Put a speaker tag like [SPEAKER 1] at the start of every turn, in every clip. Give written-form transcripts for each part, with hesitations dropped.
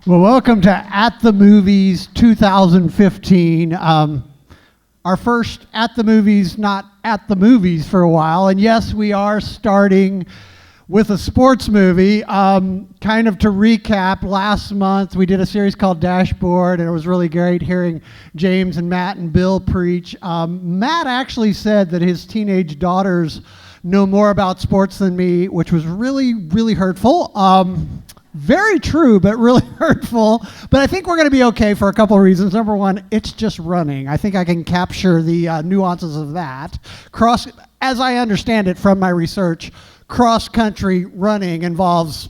[SPEAKER 1] Well, welcome to At the Movies 2015. Our first At the Movies, not at the movies for a while. And yes, we are starting with a sports movie. Kind of to recap, last month we did a series called Dashboard, and it was really great hearing James and Matt and Bill preach. Matt actually said that his teenage daughters know more about sports than me, which was really, really hurtful. Very true, but really hurtful. But I think we're going to be okay for a couple of reasons. Number one, it's just running. I think I can capture the nuances of that. As I understand it from my research, cross-country running involves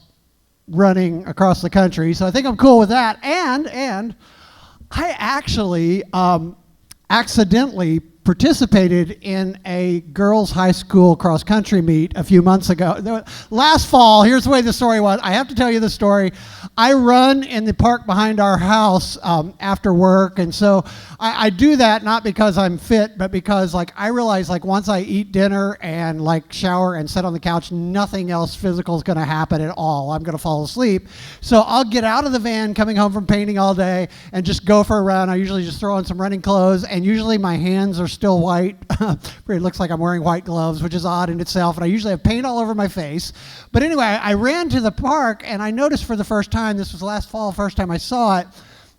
[SPEAKER 1] running across the country. So I think I'm cool with that. And I actually accidentally participated in a girls' high school cross-country meet a few months ago. Last fall, here's the way the story was. I have to tell you the story. I run in the park behind our house after work, and so I do that not because I'm fit, but because I realize once I eat dinner and shower and sit on the couch, nothing else physical is going to happen at all. I'm going to fall asleep. So I'll get out of the van coming home from painting all day and just go for a run. I usually just throw on some running clothes, and usually my hands are still white. It looks like I'm wearing white gloves, which is odd in itself, and I usually have paint all over my face. But anyway, I ran to the park, and I noticed for the first time, this was last fall, first time I saw it,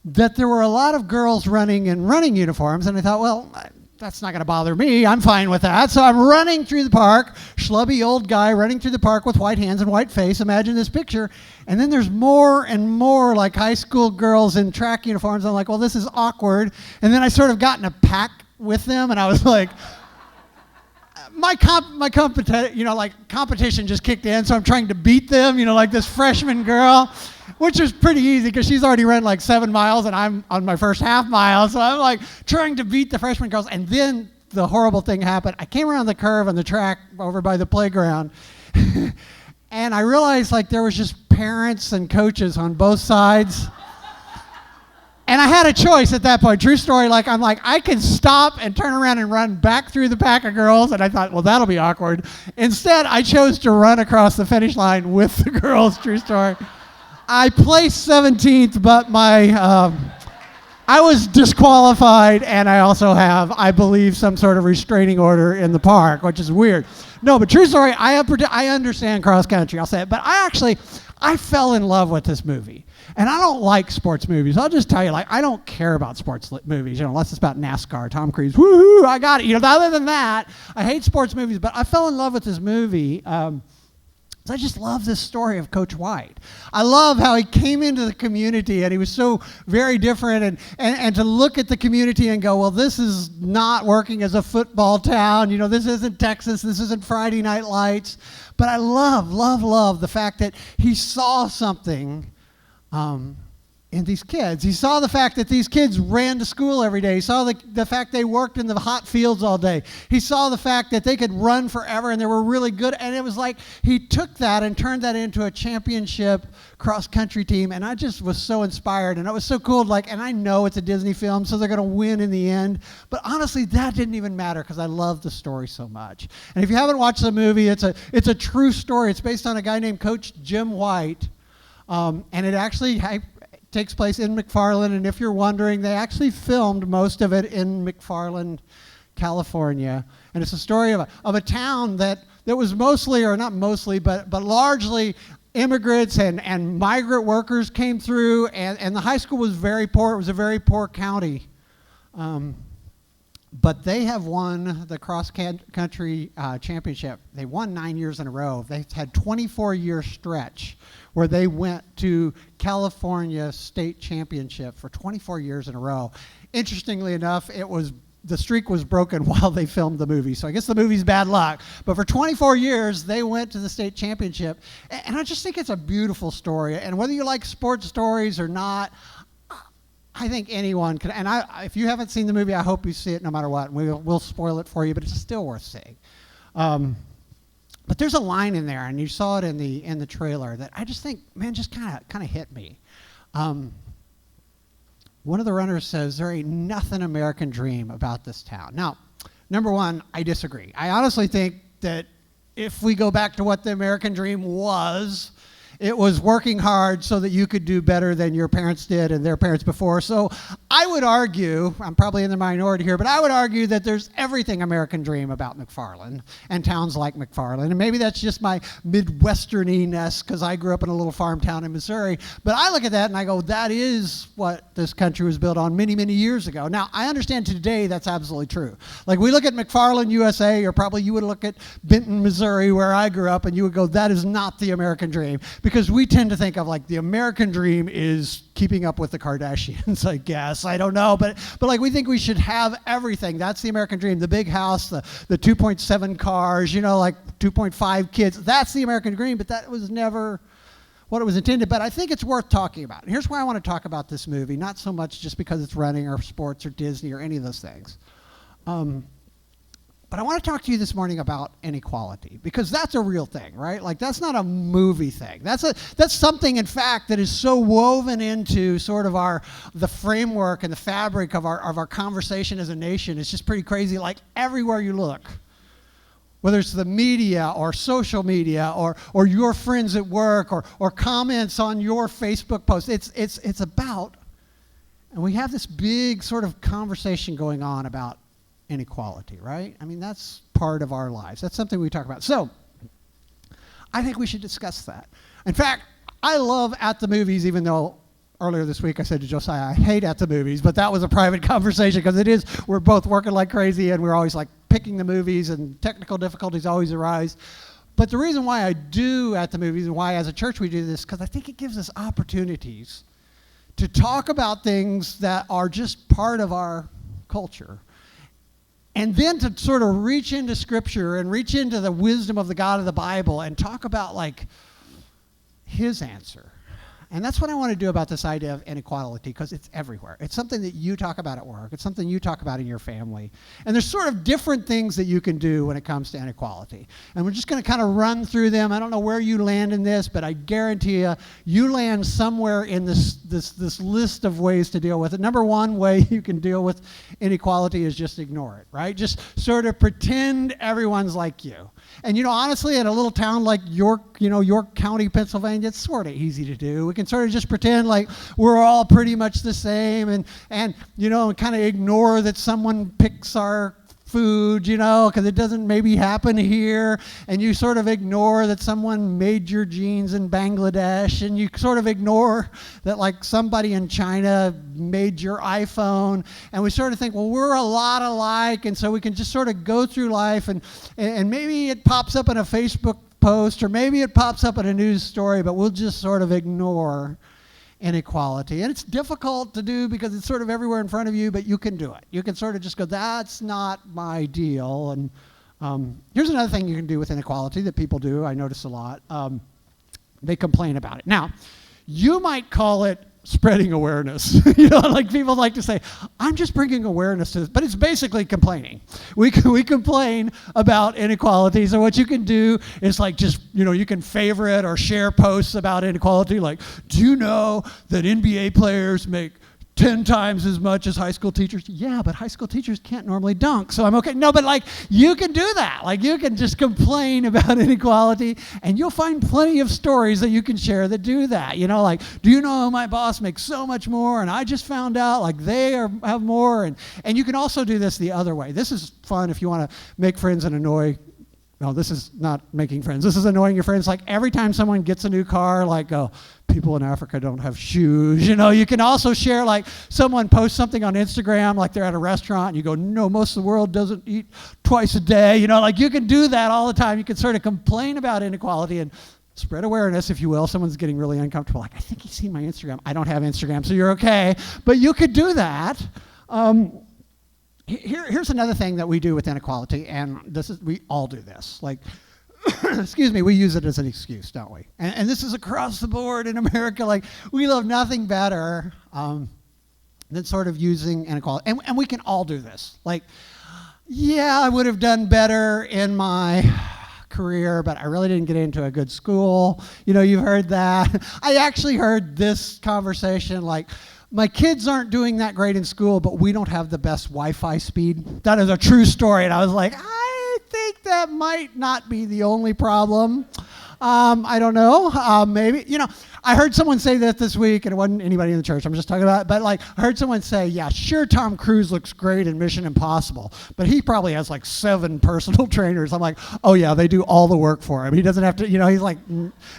[SPEAKER 1] that there were a lot of girls running in running uniforms, and I thought, well, that's not going to bother me. I'm fine with that. So I'm running through the park, schlubby old guy running through the park with white hands and white face. Imagine this picture. And then there's more and more high school girls in track uniforms. I'm like, well, this is awkward. And then I sort of got in a pack with them, and I was like, competition just kicked in, so I'm trying to beat them, this freshman girl, which is pretty easy because she's already run 7 miles and I'm on my first half mile, so I'm trying to beat the freshman girls. And then the horrible thing happened. I came around the curve on the track over by the playground and I realized there was just parents and coaches on both sides. And I had a choice at that point. True story. I can stop and turn around and run back through the pack of girls. And I thought, well, that'll be awkward. Instead, I chose to run across the finish line with the girls. True story. I placed 17th, but I was disqualified, and I also have, I believe, some sort of restraining order in the park, which is weird. No, but true story. I understand cross country. I'll say it, but I fell in love with this movie. And I don't like sports movies. I'll just tell you, I don't care about sports movies, unless it's about NASCAR, Tom Cruise, woohoo, I got it. Other than that, I hate sports movies, but I fell in love with this movie. I just love this story of Coach White. I love how he came into the community and he was so very different, and to look at the community and go, well, this is not working as a football town. This isn't Texas. This isn't Friday Night Lights. But I love the fact that he saw something in these kids. He saw the fact that these kids ran to school every day. He saw the fact they worked in the hot fields all day. He saw the fact that they could run forever and they were really good. And it was he took that and turned that into a championship cross-country team. And I just was so inspired. And it was so cool. And I know it's a Disney film, so they're going to win in the end. But honestly, that didn't even matter because I love the story so much. And if you haven't watched the movie, it's a true story. It's based on a guy named Coach Jim White. And it actually takes place in McFarland, and if you're wondering, they actually filmed most of it in McFarland, California. And it's a story of a town that was mostly, or not mostly, but largely immigrants and migrant workers came through, and the high school was very poor. It was a very poor county. But they have won the cross-country championship. They won 9 years in a row. They've had 24-year stretch where they went to California state championship for 24 years in a row. Interestingly enough, the streak was broken while they filmed the movie, so I guess the movie's bad luck. But for 24 years, they went to the state championship. And I just think it's a beautiful story. And whether you like sports stories or not, I think anyone can. And if you haven't seen the movie, I hope you see it no matter what. We'll spoil it for you, but it's still worth seeing. But there's a line in there, and you saw it in the trailer, that I just think, man, just kind of hit me. One of the runners says, there ain't nothing American dream about this town. Now, number one, I disagree. I honestly think that if we go back to what the American dream was, It was working hard so that you could do better than your parents did and their parents before. So I would argue, I'm probably in the minority here, but I would argue that there's everything American dream about McFarland and towns like McFarland. And maybe that's just my Midwestern-ness because I grew up in a little farm town in Missouri. But I look at that and I go, that is what this country was built on many, many years ago. Now, I understand today that's absolutely true. Like we look at McFarland, USA, or probably you would look at Benton, Missouri, where I grew up, and you would go, that is not the American dream. Because we tend to think of like the American dream is keeping up with the Kardashians, I guess. I don't know. But like we think we should have everything. That's the American dream. The big house, the 2.7 cars, like 2.5 kids. That's the American dream, but that was never what it was intended. But I think it's worth talking about. And here's why I want to talk about this movie. Not so much just because it's running or sports or Disney or any of those things. But I want to talk to you this morning about inequality, because that's a real thing, right? Like that's not a movie thing. That's something, in fact, that is so woven into sort of the framework and the fabric of our conversation as a nation. It's just pretty crazy. Like everywhere you look, whether it's the media or social media or your friends at work or comments on your Facebook post, it's about, and we have this big sort of conversation going on about inequality, right? I mean, that's part of our lives. That's something we talk about. So I think we should discuss that. In fact, I love at the movies, even though earlier this week I said to Josiah, I hate at the movies, but that was a private conversation because we're both working like crazy and we're always like picking the movies and technical difficulties always arise. But the reason why I do at the movies and why as a church we do this, because I think it gives us opportunities to talk about things that are just part of our culture. And then to sort of reach into Scripture and reach into the wisdom of the God of the Bible and talk about like His answer. And that's what I want to do about this idea of inequality, because it's everywhere. It's something that you talk about at work. It's something you talk about in your family. And there's sort of different things that you can do when it comes to inequality. And we're just going to kind of run through them. I don't know where you land in this, but I guarantee you land somewhere in this list of ways to deal with it. Number one way you can deal with inequality is just ignore it, right? Just sort of pretend everyone's like you. And honestly, in a little town like York, York County, Pennsylvania, it's sort of easy to do. We can sort of just pretend like we're all pretty much the same and kind of ignore that someone picks our food, because it doesn't maybe happen here, and you sort of ignore that someone made your jeans in Bangladesh, and you sort of ignore that like somebody in China made your iPhone, and we sort of think, well, we're a lot alike, and so we can just sort of go through life, and maybe it pops up in a Facebook post, or maybe it pops up in a news story, but we'll just sort of ignore inequality. And it's difficult to do because it's sort of everywhere in front of you, but you can do it. You can sort of just go, that's not my deal. And here's another thing you can do with inequality that people do, I notice a lot. They complain about it. Now, you might call it spreading awareness. Like people like to say, I'm just bringing awareness to this, but it's basically complaining. We complain about inequality. So what you can do is like just, you can favorite or share posts about inequality. Like, do you know that NBA players make 10 times as much as high school teachers? Yeah, but high school teachers can't normally dunk, so I'm okay. No, but like you can do that. Like you can just complain about inequality, and you'll find plenty of stories that you can share that do that. Like, do you know my boss makes so much more, and I just found out like they have more, and you can also do this the other way. This is fun if you want to make friends and annoy. No, this is not making friends. This is annoying your friends. Like every time someone gets a new car, like, oh, people in Africa don't have shoes. You can also share, like someone posts something on Instagram, like they're at a restaurant, and you go, no, most of the world doesn't eat twice a day. Like you can do that all the time. You can sort of complain about inequality and spread awareness, if you will. Someone's getting really uncomfortable. Like, I think he's seen my Instagram. I don't have Instagram, so you're okay. But you could do that. Here's another thing that we do with inequality, and we all do this. Like, excuse me, we use it as an excuse, don't we? And this is across the board in America. Like, we love nothing better than sort of using inequality. And we can all do this. Like, yeah, I would have done better in my career, but I really didn't get into a good school. You've heard that. I actually heard this conversation, like, my kids aren't doing that great in school, but we don't have the best Wi-Fi speed. That is a true story. And I was like, I think that might not be the only problem. I don't know. Maybe, I heard someone say that this week, and it wasn't anybody in the church. I'm just talking about it. But like, I heard someone say, yeah, sure, Tom Cruise looks great in Mission Impossible, but he probably has like 7 personal trainers. I'm like, oh yeah, they do all the work for him. He doesn't have to, he's like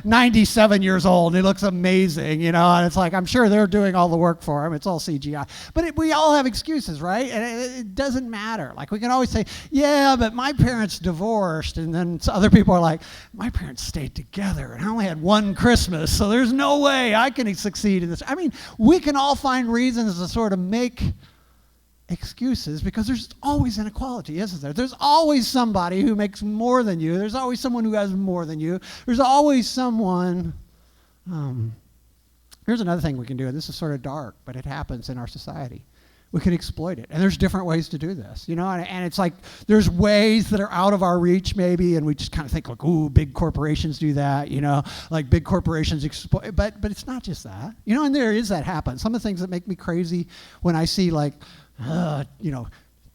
[SPEAKER 1] 97 years old, and he looks amazing, and it's like, I'm sure they're doing all the work for him. It's all CGI. But we all have excuses, right? And it doesn't matter. Like, we can always say, yeah, but my parents divorced, and then other people are like, my parents stayed together, and I only had one Christmas, so there's no way I can succeed in this. I mean, we can all find reasons to sort of make excuses because there's always inequality, isn't there? There's always somebody who makes more than you. There's always someone who has more than you. There's always someone. Here's another thing we can do, and this is sort of dark, but it happens in our society. We can exploit it. And there's different ways to do this, and it's like there's ways that are out of our reach maybe, and we just kind of think like, ooh, big corporations do that, like big corporations exploit, but it's not just that, and there is that happen. Some of the things that make me crazy when I see like,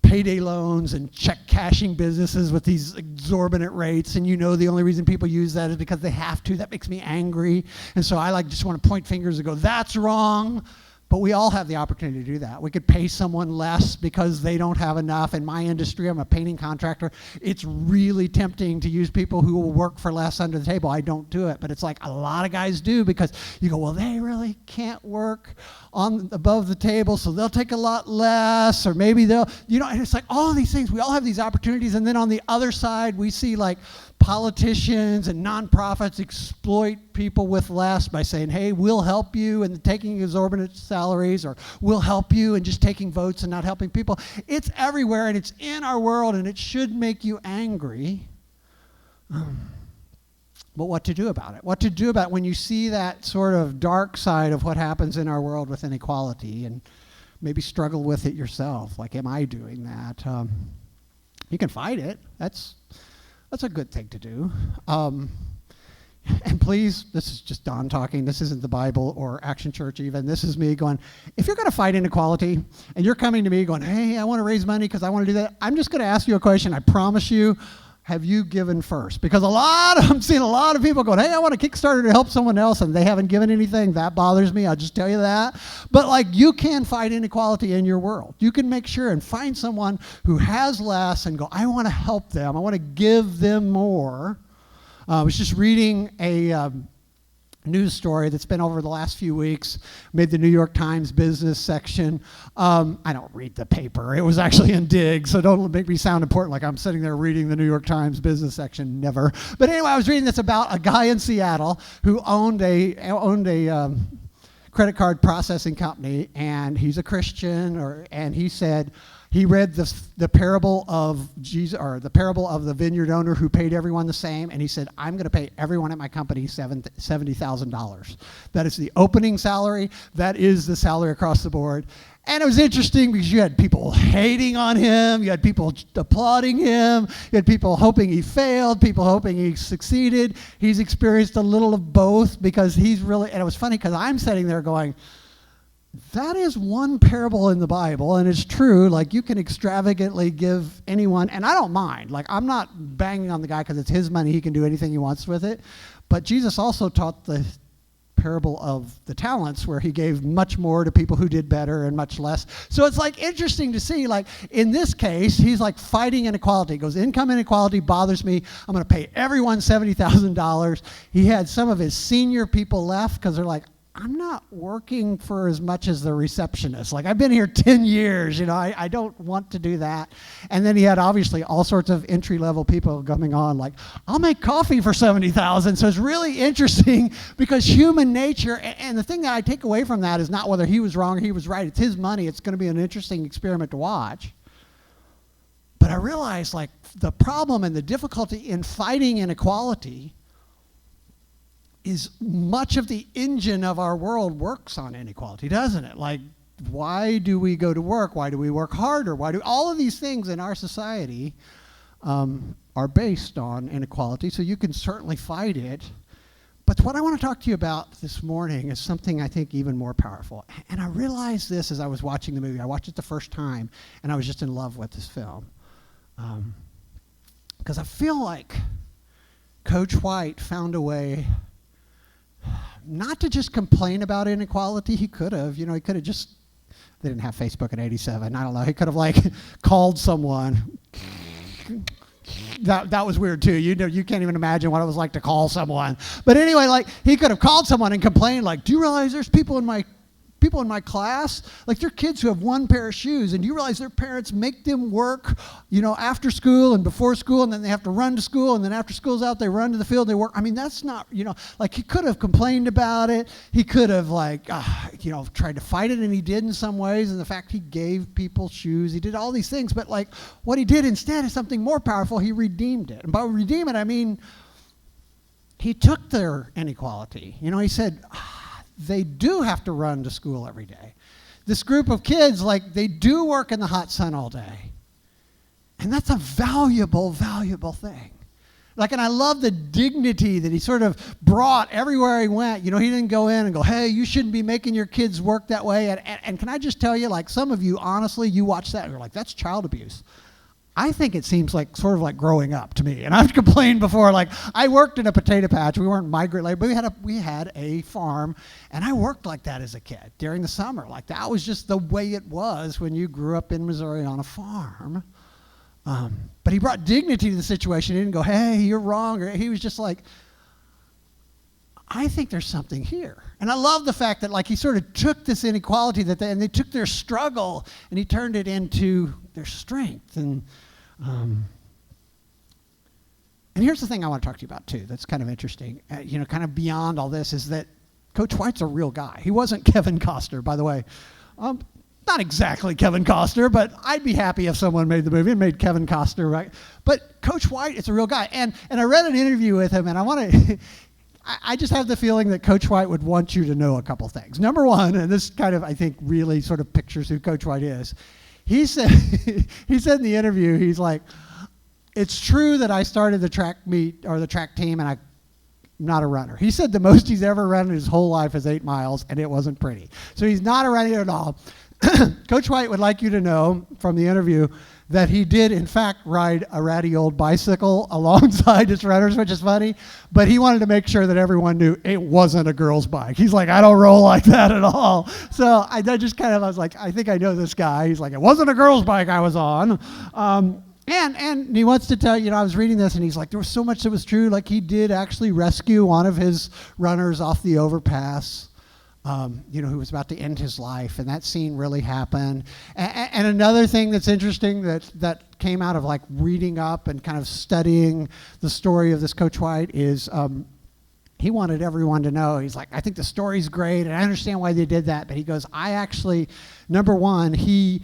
[SPEAKER 1] payday loans and check cashing businesses with these exorbitant rates, and the only reason people use that is because they have to. That makes me angry, and so I just want to point fingers and go, that's wrong. But we all have the opportunity to do that. We could pay someone less because they don't have enough. In my industry, I'm a painting contractor. It's really tempting to use people who will work for less under the table. I don't do it, but it's like a lot of guys do because you go, well, they really can't work above the table, so they'll take a lot less, or maybe they'll, and it's like all of these things. We all have these opportunities, and then on the other side, we see like politicians and nonprofits exploit people with less by saying, hey, we'll help you, and taking exorbitant salaries, or we'll help you, and just taking votes and not helping people. It's everywhere, and it's in our world, and it should make you angry. But what to do about it? What to do about it when you see that sort of dark side of what happens in our world with inequality, and maybe struggle with it yourself. Like, am I doing that? You can fight it. That's a good thing to do. And please, this is just Don talking. This isn't the Bible or Action Church even. This is me going, if you're going to fight inequality and you're coming to me going, hey, I want to raise money because I want to do that, I'm just going to ask you a question. I promise you, have you given first? Because I'm seeing a lot of people going, hey, I want a Kickstarter to help someone else, and they haven't given anything. That bothers me. I'll just tell you that. But like, you can fight inequality in your world. You can make sure and find someone who has less and go, I want to help them. I want to give them more. I was just reading a news story that's been over the last few weeks, made the New York Times business section. I don't read the paper. It was actually in Dig, so don't make me sound important like I'm sitting there reading the New York Times business section. Never. But anyway, I was reading this about a guy in Seattle who owned a credit card processing company, and he's a Christian, and he said, he read the parable of Jesus, or the parable of the vineyard owner who paid everyone the same, and he said, I'm going to pay everyone at my company $70,000. That is the opening salary. That is the salary across the board. And it was interesting because you had people hating on him, you had people applauding him, you had people hoping he failed, people hoping he succeeded. He's experienced a little of both because he's really, and it was funny because I'm sitting there going, that is one parable in the Bible, and it's true. Like, you can extravagantly give anyone, and I don't mind. Like, I'm not banging on the guy because it's his money. He can do anything he wants with it. But Jesus also taught the parable of the talents, where he gave much more to people who did better and much less. So it's like interesting to see, like in this case, he's like fighting inequality. He goes, income inequality bothers me. I'm going to pay everyone $70,000. He had some of his senior people left because they're like, I'm not working for as much as the receptionist. Like, I've been here 10 years, I don't want to do that. And then he had obviously all sorts of entry-level people coming on, like, I'll make coffee for $70,000. So it's really interesting because human nature, and the thing that I take away from that is not whether he was wrong or he was right. It's his money. It's going to be an interesting experiment to watch. But I realized, like, the problem and the difficulty in fighting inequality is much of the engine of our world works on inequality, doesn't it? Like, why do we go to work? Why do we work harder? Why do all of these things in our society are based on inequality? So you can certainly fight it. But what I want to talk to you about this morning is something I think even more powerful. And I realized this as I was watching the movie. I watched it the first time, and I was just in love with this film. Because I feel like Coach White found a way not to just complain about inequality. He could have, he could have just, they didn't have Facebook in 87. I don't know. He could have like called someone. That was weird too. You can't even imagine what it was like to call someone. But anyway, like he could have called someone and complained like, do you realize there's people in my class, like they're kids who have one pair of shoes, and do you realize their parents make them work, after school and before school, and then they have to run to school, and then after school's out, they run to the field, they work. I mean, that's not, like he could have complained about it. He could have tried to fight it, and he did in some ways, and the fact he gave people shoes, he did all these things, but like what he did instead is something more powerful. He redeemed it. And by redeem it, I mean, he took their inequality. He said, they do have to run to school every day. This group of kids, like, they do work in the hot sun all day. And that's a valuable, valuable thing. Like, and I love the dignity that he sort of brought everywhere he went. He didn't go in and go, hey, you shouldn't be making your kids work that way. And can I just tell you, like, some of you, honestly, you watch that and you're like, that's child abuse. I think it seems like sort of like growing up to me. And I've complained before, like I worked in a potato patch. We weren't migrant labor, but we had a farm, and I worked like that as a kid during the summer. Like that was just the way it was when you grew up in Missouri on a farm. But he brought dignity to the situation. He didn't go, hey, you're wrong. Or he was just like, I think there's something here. And I love the fact that like he sort of took this inequality and they took their struggle and he turned it into their strength. And here's the thing I want to talk to you about too that's kind of interesting, kind of beyond all this, is that Coach White's a real guy. He wasn't Kevin Costner, by the way. Not exactly Kevin Costner, but I'd be happy if someone made the movie and made Kevin Costner, right? But Coach White is a real guy. And I read an interview with him, and I want to... I just have the feeling that Coach White would want you to know a couple things. Number one, and this kind of, I think, really sort of pictures who Coach White is. He said in the interview, he's like, it's true that I started the track meet or the track team and I'm not a runner. He said the most he's ever run in his whole life is 8 miles, and it wasn't pretty. So he's not a runner at all. Coach White would like you to know from the interview that he did, in fact, ride a ratty old bicycle alongside his runners, which is funny, but he wanted to make sure that everyone knew it wasn't a girl's bike. He's like, I don't roll like that at all. So I was like, I think I know this guy. He's like, it wasn't a girl's bike I was on. And he wants to tell, I was reading this, and he's like, there was so much that was true. Like, he did actually rescue one of his runners off the overpass. Who was about to end his life, and that scene really happened. And another thing that's interesting that came out of like reading up and kind of studying the story of this Coach White is he wanted everyone to know. He's like, I think the story's great, and I understand why they did that, but he goes, I actually, number one, he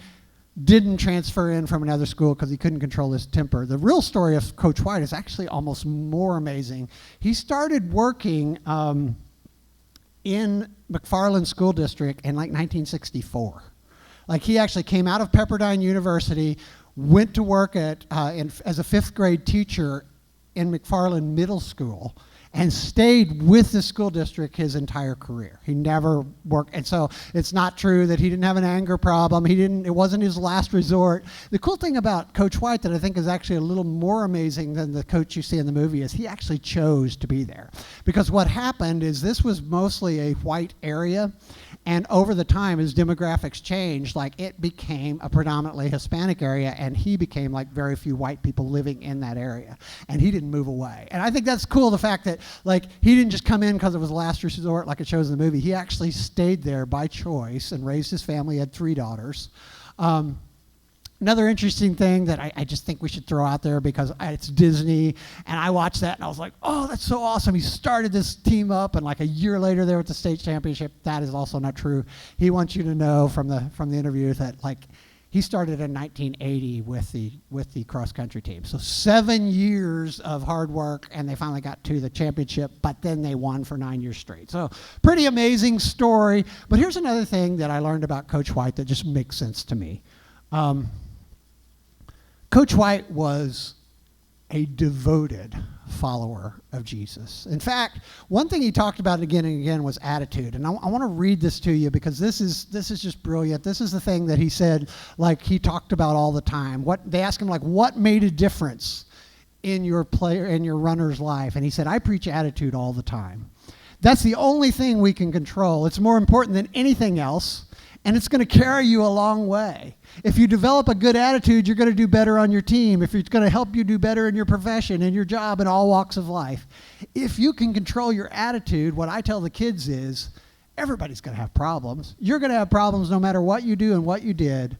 [SPEAKER 1] didn't transfer in from another school because he couldn't control his temper. The real story of Coach White is actually almost more amazing. He started working in McFarland School District in like 1964. Like he actually came out of Pepperdine University, went to work as a 5th grade teacher in McFarland Middle School, and stayed with the school district his entire career. He never worked, and so it's not true that he didn't have an anger problem. It wasn't his last resort. The cool thing about Coach White that I think is actually a little more amazing than the coach you see in the movie is he actually chose to be there. Because what happened is this was mostly a white area, and over the time as demographics changed, like it became a predominantly Hispanic area, and he became like very few white people living in that area, and he didn't move away. And I think that's cool, the fact that like he didn't just come in because it was the last resort like it shows in the movie. He actually stayed there by choice and raised his family. He had 3 daughters. Another interesting thing that I just think we should throw out there, because it's Disney, and I watched that and I was like, oh, that's so awesome. He started this team up, and like a year later they were at the state championship. That is also not true. He wants you to know from the interview that like he started in 1980 with the cross country team. So 7 years of hard work, and they finally got to the championship, but then they won for 9 years straight. So pretty amazing story. But here's another thing that I learned about Coach White that just makes sense to me. Coach White was a devoted follower of Jesus. In fact, one thing he talked about again and again was attitude. And I want to read this to you because this is just brilliant. This is the thing that he said, like he talked about all the time. They asked him, like, what made a difference in your runner's life. And he said, I preach attitude all the time. That's the only thing we can control. It's more important than anything else, and it's going to carry you a long way. If you develop a good attitude, you're going to do better on your team. If it's going to help you do better in your profession, in your job, in all walks of life. If you can control your attitude, what I tell the kids is, everybody's going to have problems. You're going to have problems no matter what you do and what you did,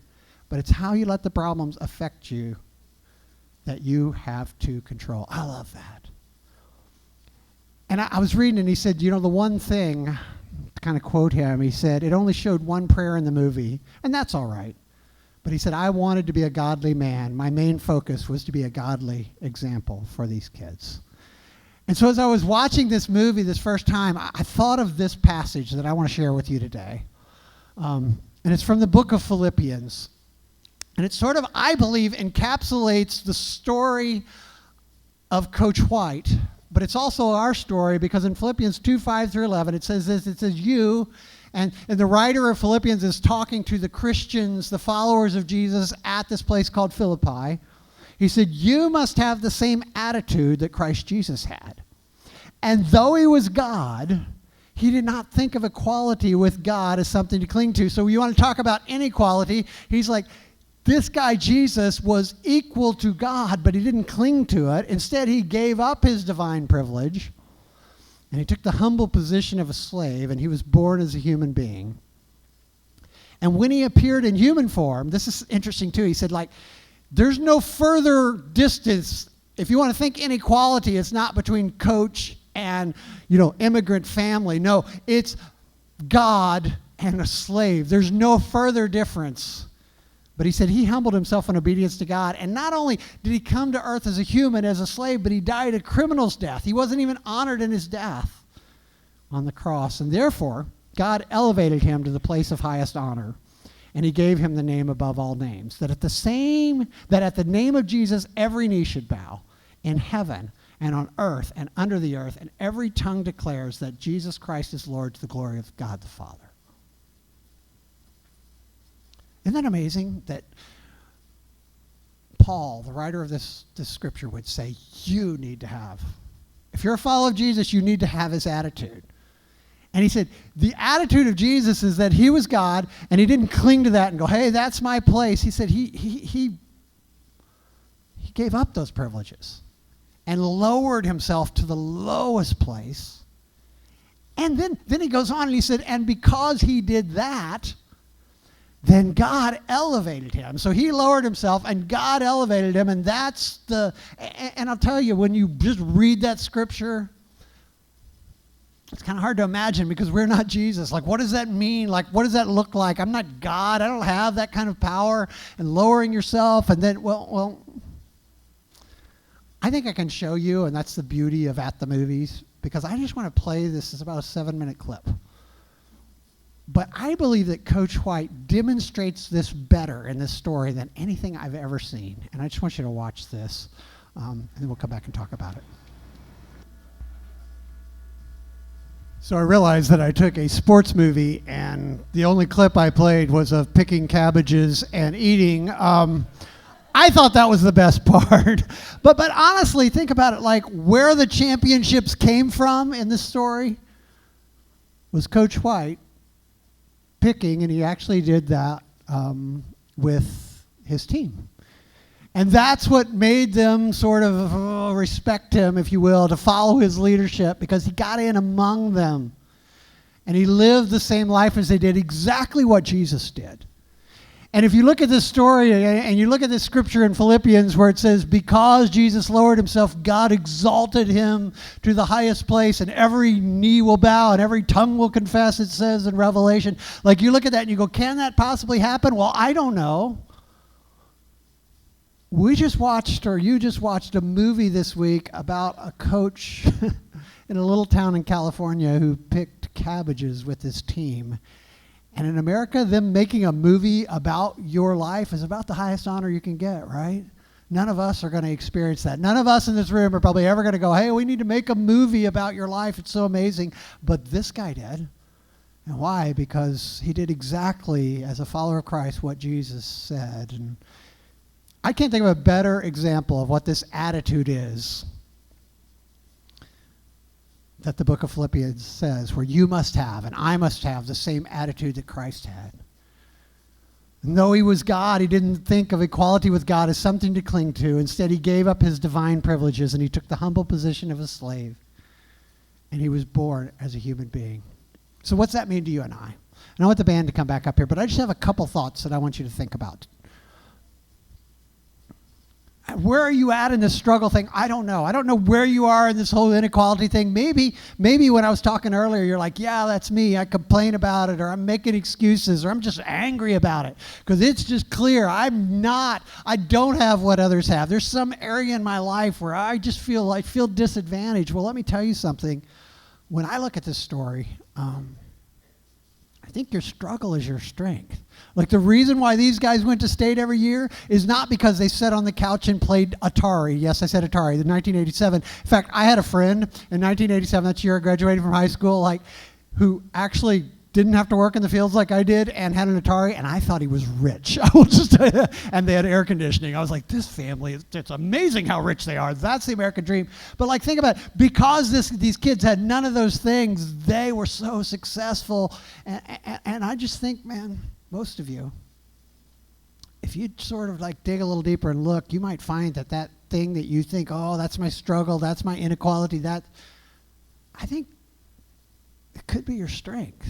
[SPEAKER 1] but it's how you let the problems affect you that you have to control. I love that. And I was reading, and he said, the one thing, to kind of quote him, he said, it only showed one prayer in the movie, and that's all right. But he said, I wanted to be a godly man. My main focus was to be a godly example for these kids. And so as I was watching this movie this first time, I thought of this passage that I want to share with you today. And it's from the book of Philippians. And it sort of, I believe, encapsulates the story of Coach White, but it's also our story, because in Philippians 2:5-11, it says this, it says you, and the writer of Philippians is talking to the Christians, the followers of Jesus at this place called Philippi. He said, you must have the same attitude that Christ Jesus had. And though he was God, he did not think of equality with God as something to cling to. So you want to talk about inequality, he's like, this guy Jesus was equal to God, but he didn't cling to it. Instead, he gave up his divine privilege, and he took the humble position of a slave, and he was born as a human being. And when he appeared in human form, this is interesting too, he said, there's no further distance. If you want to think inequality, it's not between Coach and, immigrant family. No, it's God and a slave. There's no further difference. But he said he humbled himself in obedience to God. And not only did he come to earth as a human, as a slave, but he died a criminal's death. He wasn't even honored in his death on the cross. And therefore, God elevated him to the place of highest honor. And he gave him the name above all names. That at the name of Jesus, every knee should bow in heaven and on earth and under the earth. And every tongue declares that Jesus Christ is Lord, to the glory of God the Father. Isn't that amazing that Paul, the writer of this scripture, would say, you need to have, if you're a follower of Jesus, you need to have his attitude. And he said, the attitude of Jesus is that he was God, and he didn't cling to that and go, hey, that's my place. He said he gave up those privileges and lowered himself to the lowest place. And then he goes on and he said, and because he did that, then God elevated him. So he lowered himself and God elevated him. And and I'll tell you, when you just read that scripture, it's kind of hard to imagine because we're not Jesus. What does that mean? What does that look like? I'm not God. I don't have that kind of power. And lowering yourself and then, well, I think I can show you, and that's the beauty of At the Movies, because I just want to play this. It's about a 7-minute clip. But I believe that Coach White demonstrates this better in this story than anything I've ever seen. And I just want you to watch this, and then we'll come back and talk about it. So I realized that I took a sports movie, and the only clip I played was of picking cabbages and eating. I thought that was the best part. But honestly, think about it, where the championships came from in this story was Coach White picking, and he actually did that with his team. And that's what made them sort of respect him, if you will, to follow his leadership, because he got in among them. And he lived the same life as they did, exactly what Jesus did. And if you look at this story and you look at this scripture in Philippians where it says, because Jesus lowered himself, God exalted him to the highest place, and every knee will bow and every tongue will confess, it says in Revelation. You look at that and you go, can that possibly happen? Well, I don't know. You just watched a movie this week about a coach in a little town in California who picked cabbages with his team. And in America, them making a movie about your life is about the highest honor you can get, right? None of us are going to experience that. None of us in this room are probably ever going to go, hey, we need to make a movie about your life. It's so amazing. But this guy did. And why? Because he did exactly, as a follower of Christ, what Jesus said. And I can't think of a better example of what this attitude is that the book of Philippians says, where you must have and I must have the same attitude that Christ had. And though he was God, he didn't think of equality with God as something to cling to. Instead, he gave up his divine privileges and he took the humble position of a slave. And he was born as a human being. So what's that mean to you and I? And I want the band to come back up here, but I just have a couple thoughts that I want you to think about. Where are you at in this struggle thing? I don't know. I don't know where you are in this whole inequality thing. Maybe when I was talking earlier, you're like, yeah, that's me. I complain about it, or I'm making excuses, or I'm just angry about it. Because it's just clear I don't have what others have. There's some area in my life where I just feel disadvantaged. Well, let me tell you something. When I look at this story, I think your struggle is your strength. Like the reason why these guys went to state every year is not because they sat on the couch and played Atari. Yes, I said Atari, the 1987. In fact, I had a friend in 1987, that's the year I graduated from high school, who actually didn't have to work in the fields like I did and had an Atari, and I thought he was rich. I will just tell you. And they had air conditioning. I was like, this family, it's amazing how rich they are. That's the American dream. But think about it. Because these kids had none of those things, they were so successful. And I just think, man, most of you, if you sort of dig a little deeper and look, you might find that thing that you think, oh, that's my struggle, that's my inequality, I think it could be your strength.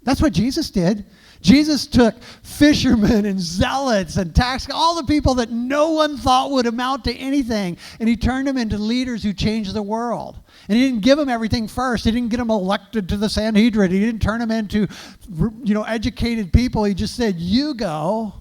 [SPEAKER 1] That's what Jesus did. Jesus took fishermen and zealots and all the people that no one thought would amount to anything, and he turned them into leaders who changed the world. And he didn't give them everything first. He didn't get them elected to the Sanhedrin. He didn't turn them into, educated people. He just said, you go,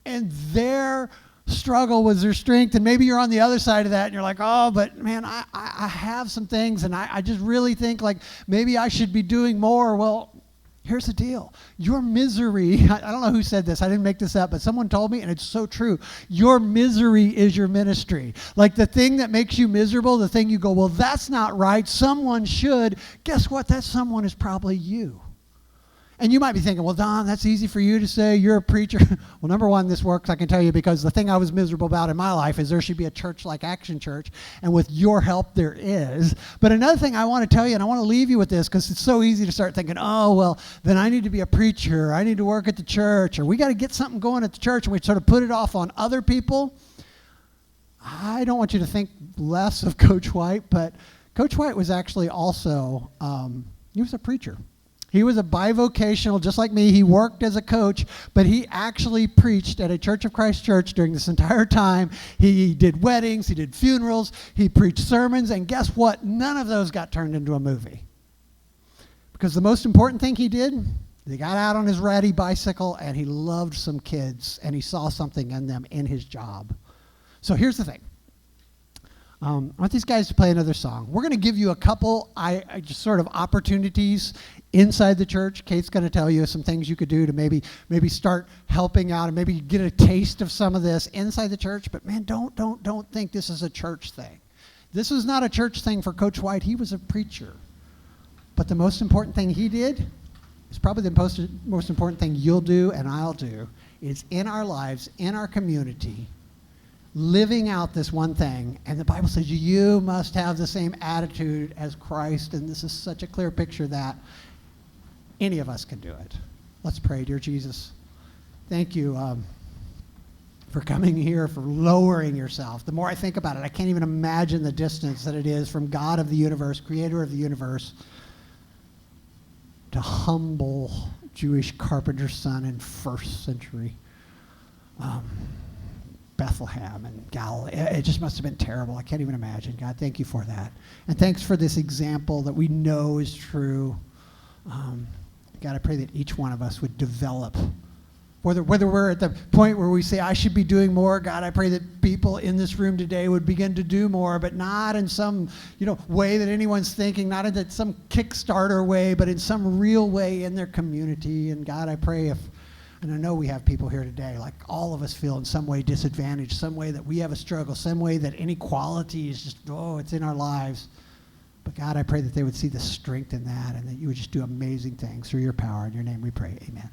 [SPEAKER 1] and their struggle was their strength. And maybe you're on the other side of that and you're like, oh, but man, I have some things and I just really think maybe I should be doing more. Well, here's the deal. Your misery, I don't know who said this. I didn't make this up, but someone told me, and it's so true. Your misery is your ministry. The thing that makes you miserable, the thing you go, well, that's not right. Someone should. Guess what? That someone is probably you. And you might be thinking, well, Don, that's easy for you to say. You're a preacher. Well, number one, this works, I can tell you, because the thing I was miserable about in my life is there should be a church like Action Church, and with your help, there is. But another thing I want to tell you, and I want to leave you with this, because it's so easy to start thinking, oh, well, then I need to be a preacher. I need to work at the church, or we got to get something going at the church, and we sort of put it off on other people. I don't want you to think less of Coach White, but Coach White was actually also, he was a preacher. He was a bivocational, just like me. He worked as a coach, but he actually preached at a Church of Christ church during this entire time. He did weddings, he did funerals, he preached sermons, and guess what? None of those got turned into a movie. Because the most important thing he did, he got out on his ratty bicycle and he loved some kids and he saw something in them in his job. So here's the thing. I want these guys to play another song. We're going to give you a couple just sort of opportunities inside the church. Kate's going to tell you some things you could do to maybe start helping out and maybe get a taste of some of this inside the church. But man, don't think this is a church thing. This was not a church thing for Coach White. He was a preacher. But the most important thing he did is probably the most important thing you'll do and I'll do is in our lives, in our community, living out this one thing. And the Bible says you must have the same attitude as Christ. And this is such a clear picture that any of us can do it. Let's pray. Dear Jesus, thank you for coming here, for lowering yourself. The more I think about it, I can't even imagine the distance that it is from God of the universe, creator of the universe, to humble Jewish carpenter's son in first century Bethlehem and Galilee. It just must have been terrible. I can't even imagine. God, thank you for that. And thanks for this example that we know is true. God, I pray that each one of us would develop, whether we're at the point where we say, I should be doing more. God, I pray that people in this room today would begin to do more, but not in some way that anyone's thinking, not in some Kickstarter way, but in some real way in their community. And God, I pray and I know we have people here today, like all of us feel in some way disadvantaged, some way that we have a struggle, some way that inequality is just, it's in our lives. But God, I pray that they would see the strength in that and that you would just do amazing things through your power. In your name we pray, amen.